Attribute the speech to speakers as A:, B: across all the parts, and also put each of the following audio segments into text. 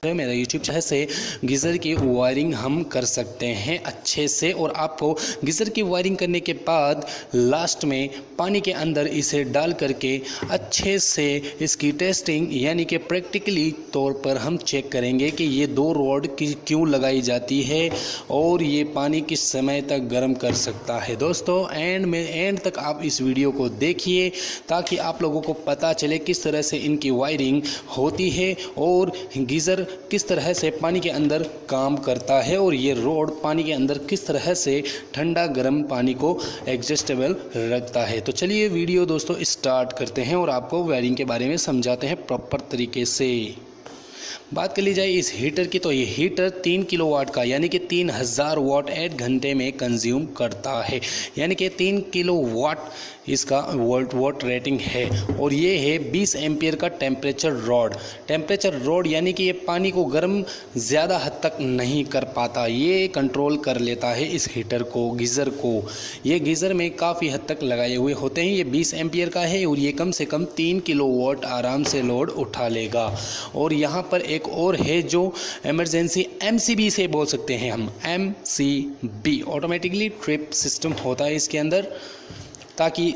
A: मेरा YouTube channel से geyser की वायरिंग हम कर सकते हैं अच्छे से। और आपको गीज़र की वायरिंग करने के बाद लास्ट में पानी के अंदर इसे डाल करके अच्छे से इसकी टेस्टिंग यानी कि प्रैक्टिकली तौर पर हम चेक करेंगे कि ये दो रॉड क्यों लगाई जाती है और ये पानी किस समय तक गर्म कर सकता है। दोस्तों एंड तक आप इस वीडियो को देखिए ताकि आप लोगों को पता चले किस तरह से इनकी वायरिंग होती है और गीज़र किस तरह से पानी के अंदर काम करता है और ये रोड पानी के अंदर किस तरह से ठंडा गर्म पानी को एडजस्टेबल रखता है। तो चलिए वीडियो दोस्तों स्टार्ट करते हैं और आपको वायरिंग के बारे में समझाते हैं प्रॉपर तरीके से। बात कर ली जाए इस हीटर की, तो ये हीटर 3 किलोवाट का यानी कि 3000 वाट 8 घंटे में कंज्यूम करता है, यानी कि 3 किलोवाट इसका वाट रेटिंग है। और ये है 20 एम्पियर का टेम्परेचर रॉड यानी कि ये पानी को गर्म ज़्यादा हद तक नहीं कर पाता, ये कंट्रोल कर लेता है इस हीटर को, गीज़र को। ये गीज़र में काफ़ी हद तक लगाए हुए होते हैं। ये 20 एम्पियर का है और ये कम से कम 3 किलोवाट आराम से लोड उठा लेगा। और यहाँ पर एक और है जो इमरजेंसी MCB से बोल सकते हैं हम, MCB ऑटोमेटिकली ट्रिप सिस्टम होता है इसके अंदर, ताकि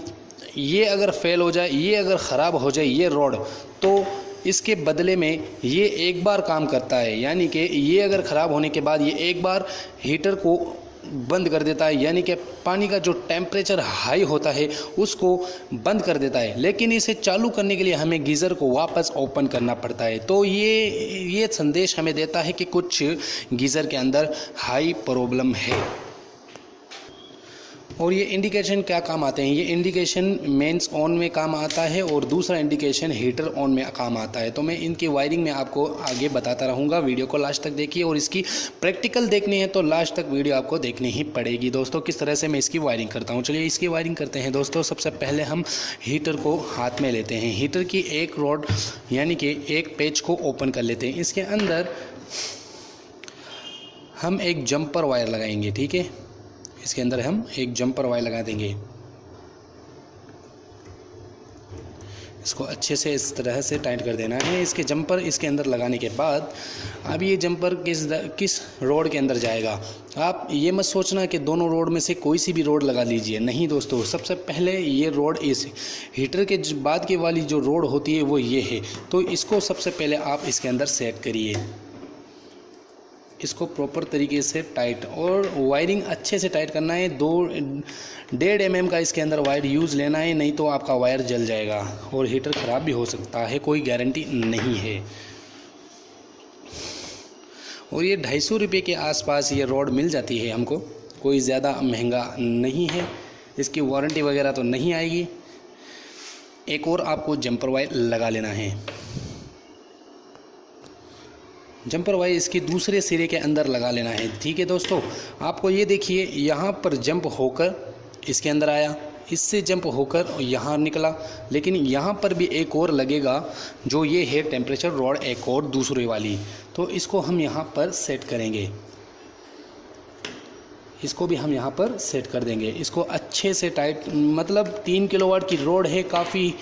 A: ये अगर फेल हो जाए, ये अगर ख़राब हो जाए ये रॉड, तो इसके बदले में ये एक बार काम करता है। यानी कि ये अगर ख़राब होने के बाद ये एक बार हीटर को बंद कर देता है, यानी कि पानी का जो टेम्परेचर हाई होता है उसको बंद कर देता है। लेकिन इसे चालू करने के लिए हमें गीज़र को वापस ओपन करना पड़ता है। तो ये संदेश हमें देता है कि कुछ गीज़र के अंदर हाई प्रॉब्लम है। और ये इंडिकेशन क्या काम आते हैं, ये इंडिकेशन मेंस ऑन में काम आता है और दूसरा इंडिकेशन हीटर ऑन में काम आता है। तो मैं इनकी वायरिंग में आपको आगे बताता रहूँगा, वीडियो को लास्ट तक देखिए। और इसकी प्रैक्टिकल देखनी है तो लास्ट तक वीडियो आपको देखनी ही पड़ेगी दोस्तों, किस तरह से मैं इसकी वायरिंग करता हूँ। चलिए इसकी वायरिंग करते हैं दोस्तों। सबसे पहले हम हीटर को हाथ में लेते हैं, हीटर की एक रॉड यानी कि एक पेच को ओपन कर लेते हैं। इसके अंदर हम एक जंपर वायर लगाएंगे, ठीक है। इसके अंदर हम एक जंपर वायर लगा देंगे, इसको अच्छे से इस तरह से टाइट कर देना है। इसके जंपर इसके अंदर लगाने के बाद अब ये जंपर किस रोड के अंदर जाएगा। आप ये मत सोचना कि दोनों रोड में से कोई सी भी रोड लगा लीजिए, नहीं दोस्तों। सबसे पहले ये रोड इस हीटर के बाद की वाली जो रोड होती है वो ये है, तो इसको सबसे पहले आप इसके अंदर सेट करिए, इसको प्रॉपर तरीके से टाइट। और वायरिंग अच्छे से टाइट करना है। 2.5 mm का इसके अंदर वायर यूज़ लेना है, नहीं तो आपका वायर जल जाएगा और हीटर ख़राब भी हो सकता है, कोई गारंटी नहीं है। और ये 250 रुपये के आसपास ये रॉड मिल जाती है हमको, कोई ज़्यादा महंगा नहीं है, इसकी वारंटी वगैरह तो नहीं आएगी। एक और आपको जंपर वायर लगा लेना है, जंपर वायर इसके दूसरे सिरे के अंदर लगा लेना है, ठीक है दोस्तों। आपको ये देखिए यहाँ पर जंप होकर इसके अंदर आया, इससे जंप होकर यहाँ निकला, लेकिन यहाँ पर भी एक और लगेगा जो ये है टेम्परेचर रॉड, एक और दूसरे वाली। तो इसको हम यहाँ पर सेट करेंगे, इसको भी हम यहाँ पर सेट कर देंगे। इसको अच्छे से टाइट, मतलब 3 किलोवाट की रोड है, काफ़ी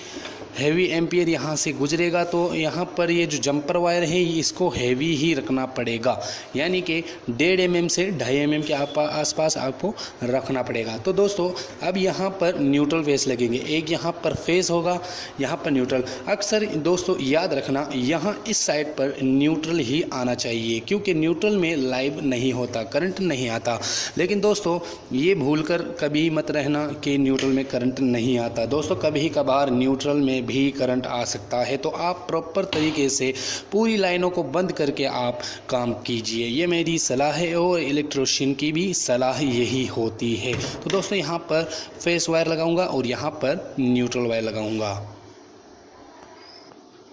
A: हैवी एम्पियर यहाँ से गुजरेगा, तो यहाँ पर ये जो जंपर वायर है इसको हैवी ही रखना पड़ेगा, यानी कि 1.5 mm से 2.5 mm के आसपास आपको रखना पड़ेगा। तो दोस्तों अब यहाँ पर न्यूट्रल फेस लगेंगे, एक यहाँ पर फेस होगा, यहाँ पर न्यूट्रल। अक्सर दोस्तों याद रखना यहाँ इस साइड पर न्यूट्रल ही आना चाहिए, क्योंकि न्यूट्रल में लाइव नहीं होता, करंट नहीं आता। लेकिन दोस्तों ये भूलकर कभी मत रहना कि न्यूट्रल में करंट नहीं आता। दोस्तों कभी कभार न्यूट्रल में भी करंट आ सकता है, तो आप प्रॉपर तरीके से पूरी लाइनों को बंद करके आप काम कीजिए, ये मेरी सलाह है और इलेक्ट्रिशियन की भी सलाह यही होती है। तो दोस्तों यहाँ पर फेस वायर लगाऊंगा और यहाँ पर न्यूट्रल वायर लगाऊंगा।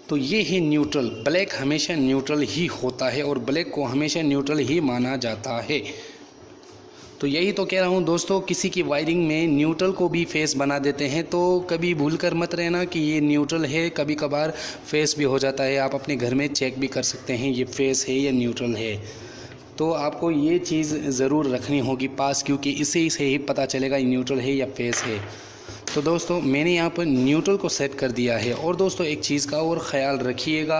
A: तो ये है न्यूट्रल, ब्लैक हमेशा न्यूट्रल ही होता है और ब्लैक को हमेशा न्यूट्रल ही माना जाता है। तो यही तो कह रहा हूँ दोस्तों, किसी की वायरिंग में न्यूट्रल को भी फेस बना देते हैं, तो कभी भूलकर मत रहना कि ये न्यूट्रल है, कभी कभार फेस भी हो जाता है। आप अपने घर में चेक भी कर सकते हैं ये फेस है या न्यूट्रल है। तो आपको ये चीज़ ज़रूर रखनी होगी पास, क्योंकि इसी से ही पता चलेगा ये न्यूट्रल है या फेस है। तो दोस्तों मैंने यहाँ पर न्यूट्रल को सेट कर दिया है। और दोस्तों एक चीज़ का और ख़याल रखिएगा,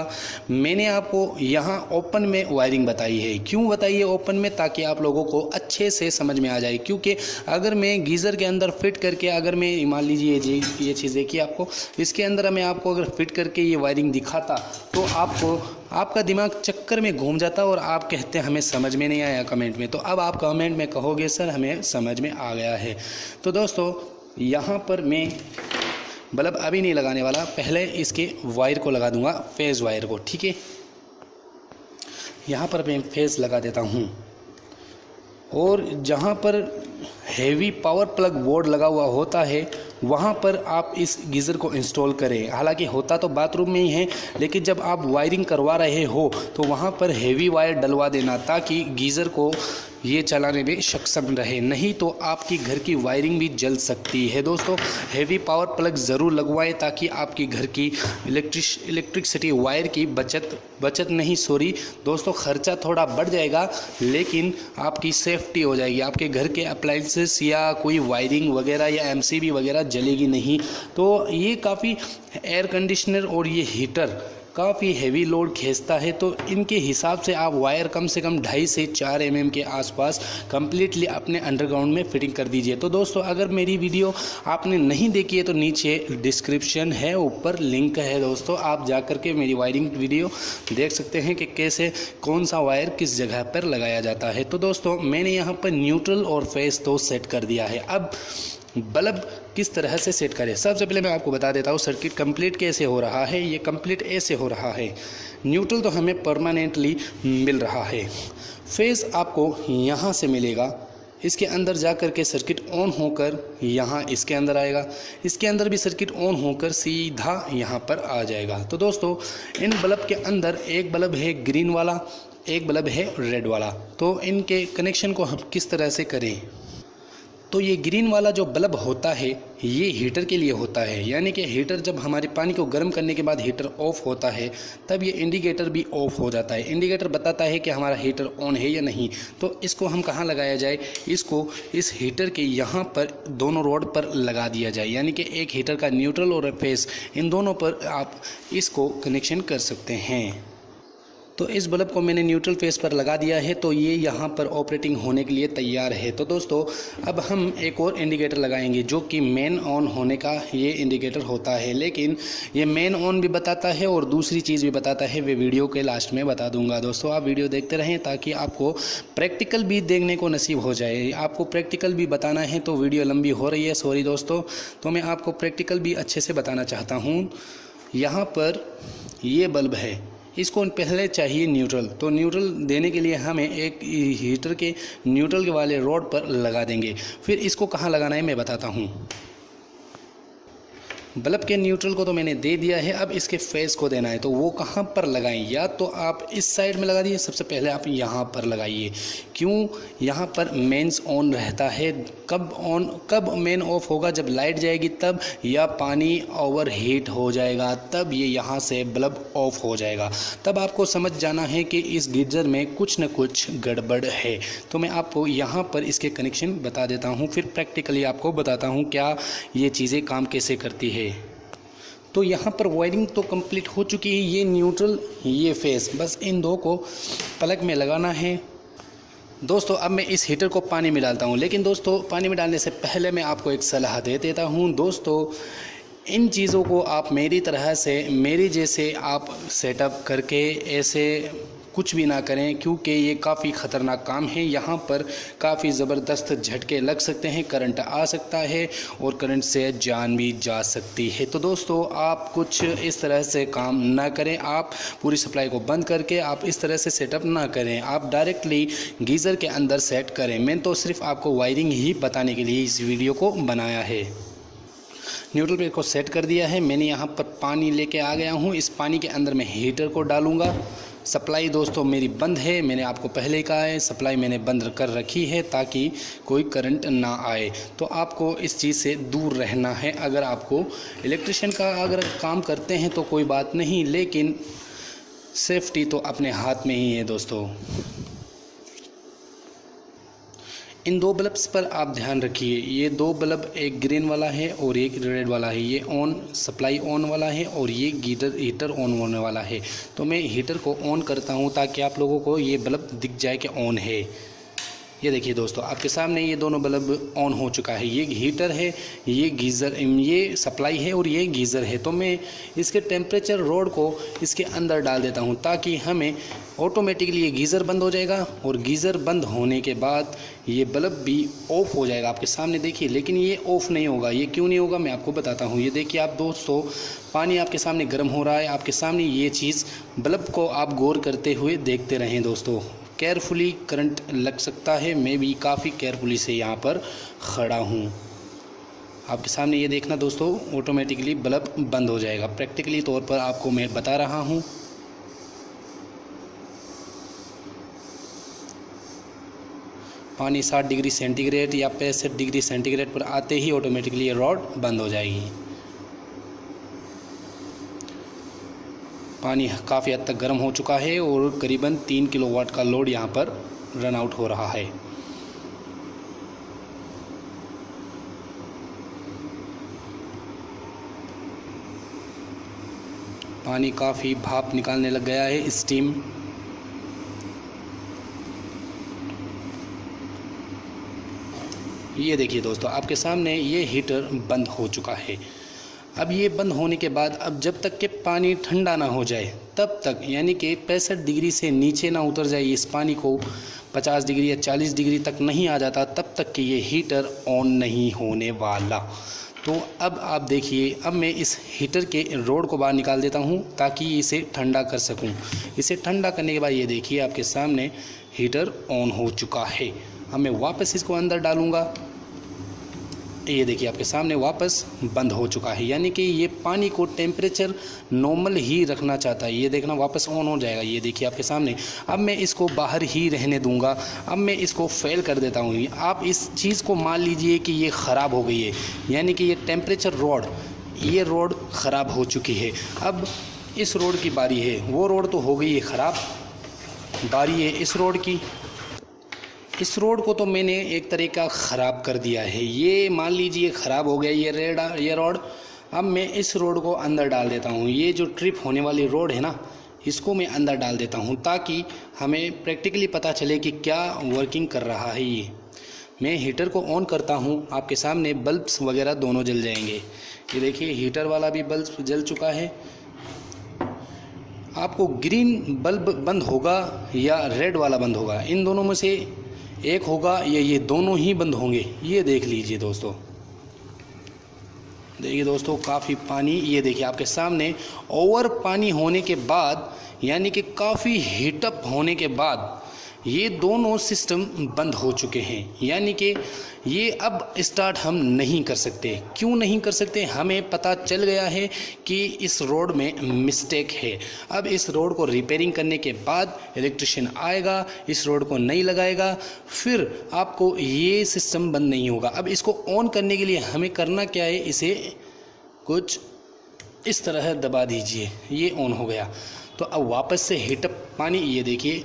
A: मैंने आपको यहाँ ओपन में वायरिंग बताई है। क्यों बताई है ओपन में? ताकि आप लोगों को अच्छे से समझ में आ जाए। क्योंकि अगर मैं गीज़र के अंदर फिट करके, अगर मैं मान लीजिए ये चीज़ देखिए, आपको इसके अंदर मैं आपको अगर फिट करके ये वायरिंग दिखाता तो आपका दिमाग चक्कर में घूम जाता और आप कहते हैं हमें समझ में नहीं आया कमेंट में। तो अब आप कमेंट में कहोगे सर हमें समझ में आ गया है। तो दोस्तों यहाँ पर मैं बल्ब अभी नहीं लगाने वाला, पहले इसके वायर को लगा दूंगा, फेज़ वायर को। ठीक है, यहाँ पर मैं फेज़ लगा देता हूँ। और जहाँ पर हैवी पावर प्लग बोर्ड लगा हुआ होता है वहाँ पर आप इस गीज़र को इंस्टॉल करें। हालांकि होता तो बाथरूम में ही है, लेकिन जब आप वायरिंग करवा रहे हो तो वहाँ पर हैवी वायर डलवा देना, ताकि गीज़र को ये चलाने में सक्षम रहे। नहीं तो आपकी घर की वायरिंग भी जल सकती है। दोस्तों हैवी पावर प्लग ज़रूर लगवाएं, ताकि आपकी घर की इलेक्ट्रिसिटी वायर की बचत नहीं, सॉरी दोस्तों, खर्चा थोड़ा बढ़ जाएगा लेकिन आपकी सेफ्टी हो जाएगी। आपके घर के अप्लाइंसेस या कोई वायरिंग वगैरह या एमसीबी वगैरह जलेगी नहीं। तो ये काफ़ी एयर कंडीशनर और ये हीटर काफ़ी हैवी लोड खींचता है, तो इनके हिसाब से आप वायर कम से कम 2.5 से 4 mm के आसपास कम्प्लीटली अपने अंडरग्राउंड में फिटिंग कर दीजिए। तो दोस्तों अगर मेरी वीडियो आपने नहीं देखी है तो नीचे डिस्क्रिप्शन है, ऊपर लिंक है दोस्तों, आप जा कर के मेरी वायरिंग वीडियो देख सकते हैं कि कैसे कौन सा वायर किस जगह पर लगाया जाता है। तो दोस्तों मैंने यहाँ पर न्यूट्रल और फेस तो सेट कर दिया है। अब बल्ब किस तरह से सेट करें, सबसे पहले मैं आपको बता देता हूँ सर्किट कंप्लीट कैसे हो रहा है। ये कंप्लीट ऐसे हो रहा है। न्यूट्रल तो हमें परमानेंटली मिल रहा है, फेस आपको यहाँ से मिलेगा, इसके अंदर जा कर के सर्किट ऑन होकर यहाँ इसके अंदर आएगा, इसके अंदर भी सर्किट ऑन होकर सीधा यहाँ पर आ जाएगा। तो दोस्तों इन बल्ब के अंदर एक बल्ब है ग्रीन वाला, एक बल्ब है रेड वाला। तो इनके कनेक्शन को हम किस तरह से करें? तो ये ग्रीन वाला जो बल्ब होता है ये हीटर के लिए होता है, यानी कि हीटर जब हमारे पानी को गर्म करने के बाद हीटर ऑफ होता है तब ये इंडिकेटर भी ऑफ हो जाता है। इंडिकेटर बताता है कि हमारा हीटर ऑन है या नहीं। तो इसको हम कहाँ लगाया जाए? इसको इस हीटर के यहाँ पर दोनों रोड पर लगा दिया जाए, यानी कि एक हीटर का न्यूट्रल और फेस इन दोनों पर आप इसको कनेक्शन कर सकते हैं। तो इस बल्ब को मैंने न्यूट्रल फेस पर लगा दिया है, तो ये यहाँ पर ऑपरेटिंग होने के लिए तैयार है। तो दोस्तों अब हम एक और इंडिकेटर लगाएंगे जो कि मेन ऑन होने का ये इंडिकेटर होता है, लेकिन ये मेन ऑन भी बताता है और दूसरी चीज़ भी बताता है, वे वीडियो के लास्ट में बता दूंगा। दोस्तों आप वीडियो देखते रहें ताकि आपको प्रैक्टिकल भी देखने को नसीब हो जाए। आपको प्रैक्टिकल भी बताना है तो वीडियो लंबी हो रही है, सॉरी दोस्तों, तो मैं आपको प्रैक्टिकल भी अच्छे से बताना चाहता हूँ। यहाँ पर ये बल्ब है, इसको पहले चाहिए न्यूट्रल। तो न्यूट्रल देने के लिए हमें एक हीटर के न्यूट्रल वाले रोड पर लगा देंगे। फिर इसको कहाँ लगाना है मैं बताता हूँ। बल्ब के न्यूट्रल को तो मैंने दे दिया है, अब इसके फेस को देना है। तो वो कहाँ पर लगाएं? या तो आप इस साइड में लगा दीजिए, सबसे पहले आप यहाँ पर लगाइए। क्यों? यहाँ पर मेंस ऑन रहता है। कब मेन ऑफ होगा? जब लाइट जाएगी तब, या पानी ओवर हीट हो जाएगा तब ये यहाँ से बल्ब ऑफ हो जाएगा। तब आपको समझ जाना है कि इस गीजर में कुछ न कुछ गड़बड़ है। तो मैं आपको यहाँ पर इसके कनेक्शन बता देता हूँ, फिर प्रैक्टिकली आपको बताता हूँ क्या ये चीज़ें काम कैसे करती है। तो यहाँ पर वायरिंग तो कंप्लीट हो चुकी है। ये न्यूट्रल ये फेस, बस इन दो को प्लग में लगाना है। दोस्तों अब मैं इस हीटर को पानी में डालता हूँ, लेकिन दोस्तों पानी में डालने से पहले मैं आपको एक सलाह दे देता हूँ। दोस्तों इन चीज़ों को आप मेरी तरह से, मेरी जैसे आप सेटअप करके ऐसे कुछ भी ना करें, क्योंकि ये काफ़ी ख़तरनाक काम है। यहाँ पर काफ़ी ज़बरदस्त झटके लग सकते हैं, करंट आ सकता है और करंट से जान भी जा सकती है। तो दोस्तों आप कुछ इस तरह से काम ना करें, आप पूरी सप्लाई को बंद करके आप इस तरह से सेटअप ना करें, आप डायरेक्टली गीज़र के अंदर सेट करें। मैं तो सिर्फ आपको वायरिंग ही बताने के लिए इस वीडियो को बनाया है। न्यूट्रल पे को सेट कर दिया है मैंने। यहाँ पर पानी लेके आ गया हूँ, इस पानी के अंदर मैं हीटर को डालूँगा। सप्लाई दोस्तों मेरी बंद है, मैंने आपको पहले ही कहा है सप्लाई मैंने बंद कर रखी है ताकि कोई करंट ना आए। तो आपको इस चीज़ से दूर रहना है। अगर आपको इलेक्ट्रिशियन का अगर काम करते हैं तो कोई बात नहीं, लेकिन सेफ्टी तो अपने हाथ में ही है दोस्तों। इन दो बल्ब्स पर आप ध्यान रखिए, ये दो बल्ब एक ग्रीन वाला है और एक रेड वाला है, ये ऑन सप्लाई ऑन वाला है और ये हीटर ऑन होने वाला है। तो मैं हीटर को ऑन करता हूँ ताकि आप लोगों को ये बल्ब दिख जाए कि ऑन है। ये देखिए दोस्तों, आपके सामने ये दोनों बल्ब ऑन हो चुका है। ये हीटर है, ये गीज़र, ये सप्लाई है और ये गीज़र है। तो मैं इसके टेम्परेचर रोड को इसके अंदर डाल देता हूँ ताकि हमें ऑटोमेटिकली ये गीज़र बंद हो जाएगा और गीज़र बंद होने के बाद ये बल्ब भी ऑफ़ हो जाएगा। आपके सामने देखिए, लेकिन ये ऑफ़ नहीं होगा। ये क्यों नहीं होगा मैं आपको बताता हूँ। ये देखिए आप दोस्तों, पानी आपके सामने गर्म हो रहा है, आपके सामने ये चीज़, बल्ब को आप गौर करते हुए देखते रहें दोस्तों। केयरफुली करंट लग सकता है, मैं भी काफ़ी केयरफुली से यहाँ पर खड़ा हूँ। आपके सामने ये देखना दोस्तों, ऑटोमेटिकली बल्ब बंद हो जाएगा। प्रैक्टिकली तौर पर आपको मैं बता रहा हूँ। पानी 60 डिग्री सेंटीग्रेड या 65 डिग्री सेंटीग्रेड पर आते ही ऑटोमेटिकली ये रॉड बंद हो जाएगी। पानी काफ़ी हद तक गर्म हो चुका है और करीबन 3 किलोवाट का लोड यहाँ पर रन आउट हो रहा है। पानी काफ़ी भाप निकालने लग गया है, स्टीम। ये देखिए दोस्तों, आपके सामने ये हीटर बंद हो चुका है। अब ये बंद होने के बाद, अब जब तक कि पानी ठंडा ना हो जाए तब तक, यानी कि 65 डिग्री से नीचे ना उतर जाए, इस पानी को 50 डिग्री या 40 डिग्री तक नहीं आ जाता, तब तक कि ये हीटर ऑन नहीं होने वाला। तो अब आप देखिए, अब मैं इस हीटर के रोड को बाहर निकाल देता हूँ ताकि इसे ठंडा कर सकूँ। इसे ठंडा करने के बाद ये देखिए आपके सामने हीटर ऑन हो चुका है। अब मैं वापस इसको अंदर डालूँगा। ये देखिए आपके सामने वापस बंद हो चुका है, यानी कि ये पानी को टेम्परेचर नॉर्मल ही रखना चाहता है। ये देखना वापस ऑन हो जाएगा। ये देखिए आपके सामने। अब मैं इसको बाहर ही रहने दूंगा। अब मैं इसको फेल कर देता हूँ। आप इस चीज़ को मान लीजिए कि ये ख़राब हो गई है, यानी कि ये टेम्परेचर रोड, ये रोड ख़राब हो चुकी है। अब इस रोड की बारी है, वो रोड तो हो गई है ख़राब, बारी है इस रोड की। इस रोड को तो मैंने एक तरीका ख़राब कर दिया है, ये मान लीजिए ख़राब हो गया ये रोड। अब मैं इस रोड को अंदर डाल देता हूँ। ये जो ट्रिप होने वाली रोड है ना, इसको मैं अंदर डाल देता हूँ ताकि हमें प्रैक्टिकली पता चले कि क्या वर्किंग कर रहा है ये। मैं हीटर को ऑन करता हूँ, आपके सामने बल्ब्स वगैरह दोनों जल जाएंगे। ये देखिए हीटर वाला भी बल्ब जल चुका है। आपको ग्रीन बल्ब बंद होगा या रेड वाला बंद होगा, इन दोनों में से एक होगा या ये दोनों ही बंद होंगे। ये देख लीजिए दोस्तों। देखिए दोस्तों, काफ़ी पानी, ये देखिए आपके सामने ओवर पानी होने के बाद, यानी कि काफ़ी हीटअप होने के बाद ये दोनों सिस्टम बंद हो चुके हैं। यानी कि ये अब स्टार्ट हम नहीं कर सकते। क्यों नहीं कर सकते? हमें पता चल गया है कि इस रोड में मिस्टेक है। अब इस रोड को रिपेयरिंग करने के बाद इलेक्ट्रिशियन आएगा, इस रोड को नहीं लगाएगा, फिर आपको ये सिस्टम बंद नहीं होगा। अब इसको ऑन करने के लिए हमें करना क्या है, इसे कुछ इस तरह दबा दीजिए, ये ऑन हो गया। तो अब वापस से हीटअप पानी, ये देखिए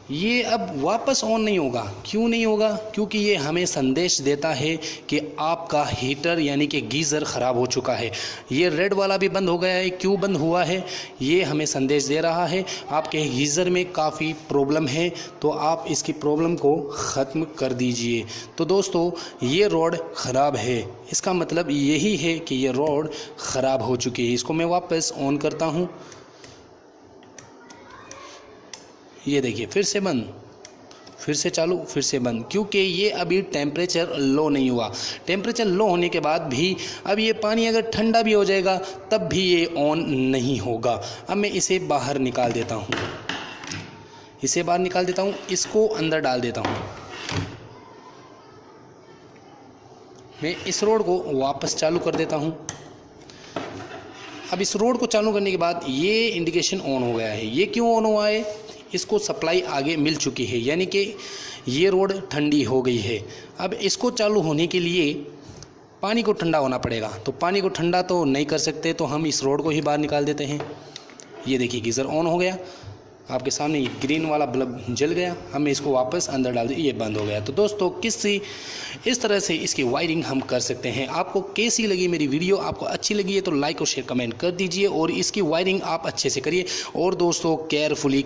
A: ये अब वापस ऑन नहीं होगा। क्यों नहीं होगा? क्योंकि ये हमें संदेश देता है कि आपका हीटर यानी कि गीज़र ख़राब हो चुका है। ये रेड वाला भी बंद हो गया है। क्यों बंद हुआ है? ये हमें संदेश दे रहा है आपके गीज़र में काफ़ी प्रॉब्लम है, तो आप इसकी प्रॉब्लम को ख़त्म कर दीजिए। तो दोस्तों, ये रोड ख़राब है, इसका मतलब यही है कि ये रोड ख़राब हो चुकी है। इसको मैं वापस ऑन करता हूँ। ये देखिए फिर से बंद, फिर से चालू, फिर से बंद, क्योंकि ये अभी टेम्परेचर लो नहीं हुआ। टेम्परेचर लो होने के बाद भी अब ये पानी अगर ठंडा भी हो जाएगा तब भी ये ऑन नहीं होगा। अब मैं इसे बाहर निकाल देता हूँ, इसे बाहर निकाल देता हूँ, इसको अंदर डाल देता हूँ। मैं इस रोड को वापस चालू कर देता हूँ। अब इस रोड को चालू करने के बाद ये इंडिकेशन ऑन हो गया है। ये क्यों ऑन हुआ है? इसको सप्लाई आगे मिल चुकी है, यानी कि ये रोड ठंडी हो गई है। अब इसको चालू होने के लिए पानी को ठंडा होना पड़ेगा, तो पानी को ठंडा तो नहीं कर सकते, तो हम इस रोड को ही बाहर निकाल देते हैं। ये देखिए गीज़र ऑन हो गया। आपके सामने ये ग्रीन वाला बल्ब जल गया, हमें इसको वापस अंदर डाल दिया, ये बंद हो गया। तो दोस्तों इस तरह से इसकी वायरिंग हम कर सकते हैं। आपको कैसी लगी मेरी वीडियो? आपको अच्छी लगी है तो लाइक और शेयर कमेंट कर दीजिए और इसकी वायरिंग आप अच्छे से करिए। और दोस्तों केयरफुली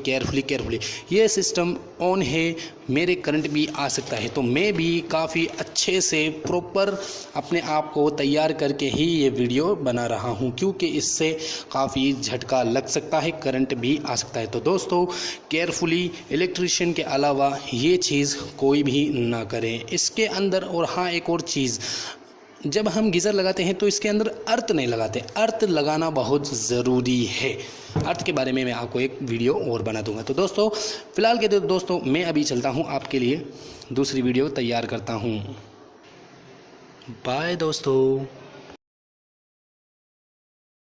A: ये सिस्टम ऑन है, मेरे करंट भी आ सकता है, तो मैं भी काफ़ी अच्छे से प्रॉपर अपने आप को तैयार करके ही ये वीडियो बना रहा हूँ, क्योंकि इससे काफ़ी झटका लग सकता है, करंट भी आ सकता है। तो दोस्तों केयरफुली इलेक्ट्रिशियन के अलावा ये चीज़ कोई भी ना करें इसके अंदर। और हाँ, एक और चीज़, जब हम गीज़र लगाते हैं तो इसके अंदर अर्थ नहीं लगाते, अर्थ लगाना बहुत ज़रूरी है। अर्थ के बारे में मैं आपको एक वीडियो और बना दूंगा। तो दोस्तों फ़िलहाल के दोस्तों मैं अभी चलता हूँ, आपके लिए दूसरी वीडियो तैयार करता हूँ। बाय दोस्तों।